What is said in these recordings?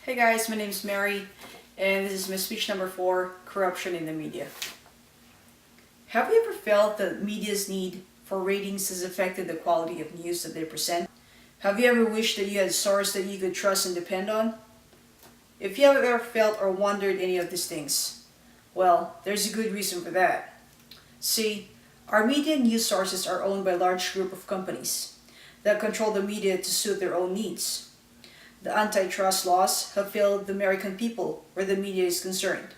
Hey guys, my name is Mary, and this is my speech number 4, Corruption in the Media. Have you ever felt that media's need for ratings has affected the quality of news that they present? Have you ever wished that you had a source that you could trust and depend on? If you have ever felt or wondered any of these things, well, there's a good reason for that. See, our media and news sources are owned by a large group of companies that control the media to suit their own needs. The antitrust laws have failed the American people where the media is concerned.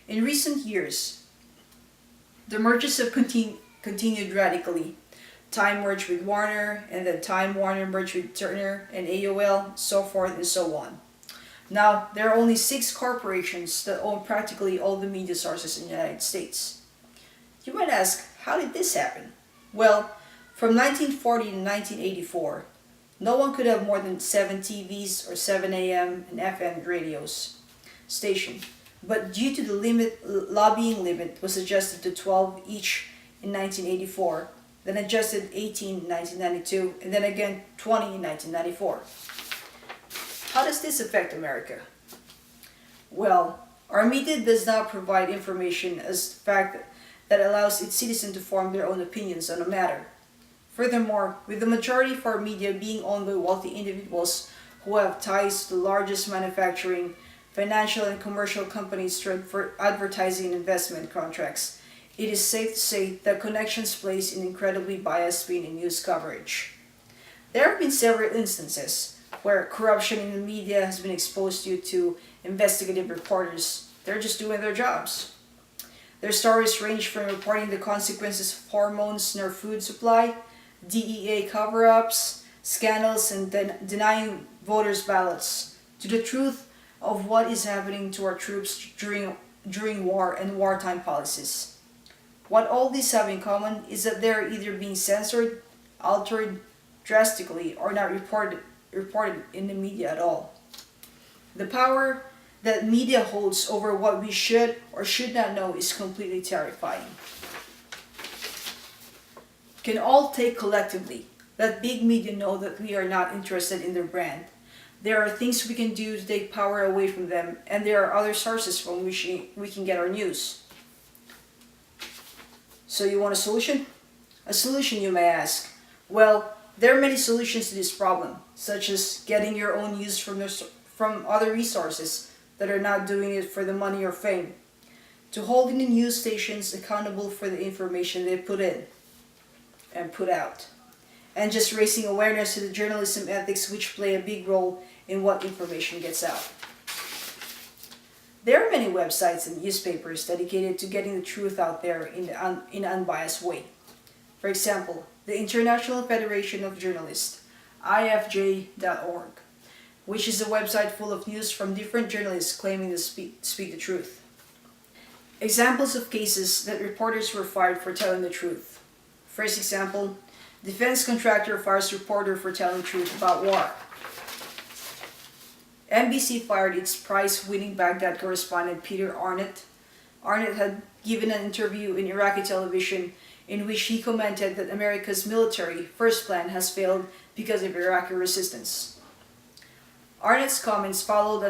In recent years, the mergers have continued radically. Time merged with Warner, and then Time Warner merged with Turner and AOL, so forth and so on. Now, there are only 6 corporations that own practically all the media sources in the United States. You might ask, how did this happen? Well, from 1940 to 1984, no one could have more than 7 TVs or 7 AM and FM radios station, but due to the lobbying limit was adjusted to 12 each in 1984, then adjusted 18 in 1992, and then again 20 in 1994. How does this affect America? Well, our media does not provide information as fact that allows its citizens to form their own opinions on a matter. Furthermore, with the majority of our media being owned by wealthy individuals who have ties to the largest manufacturing, financial, and commercial companies for advertising and investment contracts, it is safe to say that connections plays an incredibly biased spin in news coverage. There have been several instances where corruption in the media has been exposed due to investigative reporters. They're just doing their jobs. Their stories range from reporting the consequences of hormones in our food supply, DEA cover-ups, scandals, and denying voters' ballots, to the truth of what is happening to our troops during war and wartime policies. What all these have in common is that they are either being censored, altered drastically, or not reported in the media at all. The power that media holds over what we should or should not know is completely terrifying. Can all take collectively let big media know that we are not interested in their brand. There are things we can do to take power away from them, and there are other sources from which we can get our news. So you want a solution? A solution, you may ask. Well, there are many solutions to this problem, such as getting your own news from other resources that are not doing it for the money or fame, to holding the news stations accountable for the information they put in and put out, and just raising awareness to the journalism ethics which play a big role in what information gets out. There are many websites and newspapers dedicated to getting the truth out there in an unbiased way. For example, the International Federation of Journalists, IFJ.org, which is a website full of news from different journalists claiming to speak the truth. Examples of cases that reporters were fired for telling the truth. First example, defense contractor fires reporter for telling truth about war. NBC fired its prize-winning Baghdad correspondent Peter Arnett. Arnett had given an interview in Iraqi television in which he commented that America's military first plan has failed because of Iraqi resistance. Arnett's comments followed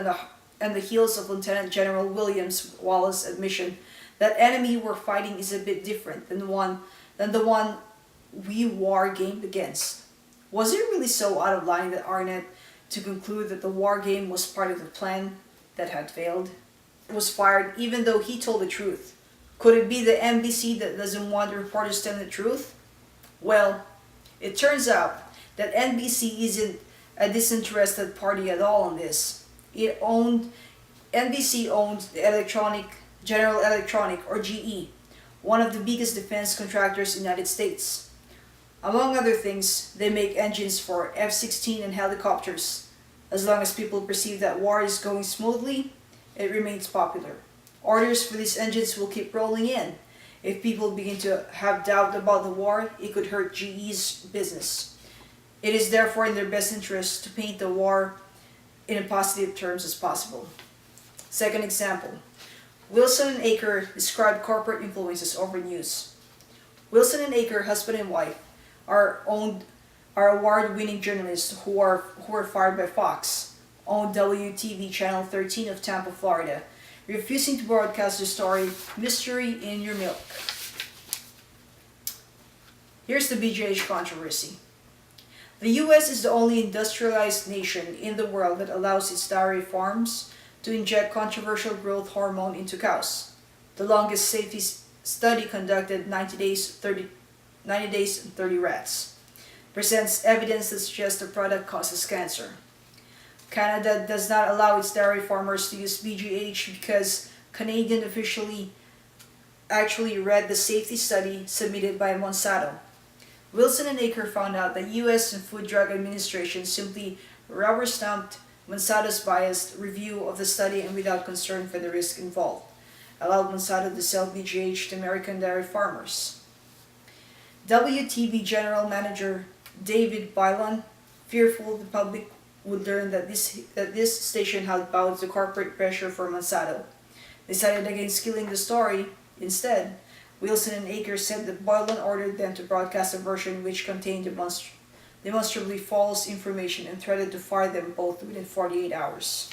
on the heels of Lieutenant General William Wallace's admission that enemy we're fighting is a bit different than the one we war gamed against. Was it really so out of line that Arnett to conclude that the war game was part of the plan that had failed? It was fired even though he told the truth. Could it be the NBC that doesn't want the reporters telling the truth? Well, it turns out that NBC isn't a disinterested party at all on this. NBC owns the General Electronic, or GE, one of the biggest defense contractors in the United States. Among other things, they make engines for F-16 and helicopters. As long as people perceive that war is going smoothly, it remains popular. Orders for these engines will keep rolling in. If people begin to have doubt about the war, it could hurt GE's business. It is therefore in their best interest to paint the war in as positive terms as possible. Second example, Wilson and Aker describe corporate influences over news. Wilson and Aker, husband and wife, are award-winning journalists who were fired by Fox. owned WTV Channel 13 of Tampa, Florida, refusing to broadcast the story Mystery in Your Milk. Here's the BGH controversy. The US is the only industrialized nation in the world that allows its dairy farms to inject controversial growth hormone into cows. The longest safety study conducted 90 days and 30 rats presents evidence that suggests the product causes cancer. Canada does not allow its dairy farmers to use BGH because Canadian officially actually read the safety study submitted by Monsanto. Wilson and Aker found out that U.S. Food Drug Administration simply rubber-stamped Monsanto's biased review of the study and without concern for the risk involved, allowed Monsanto to sell BGH to American dairy farmers. WTV General Manager David Bylan, fearful the public would learn that this station had bowed to corporate pressure for Monsanto, decided against killing the story. Instead, Wilson and Aker said that Bylan ordered them to broadcast a version which contained demonstrably false information and threatened to fire them both within 48 hours.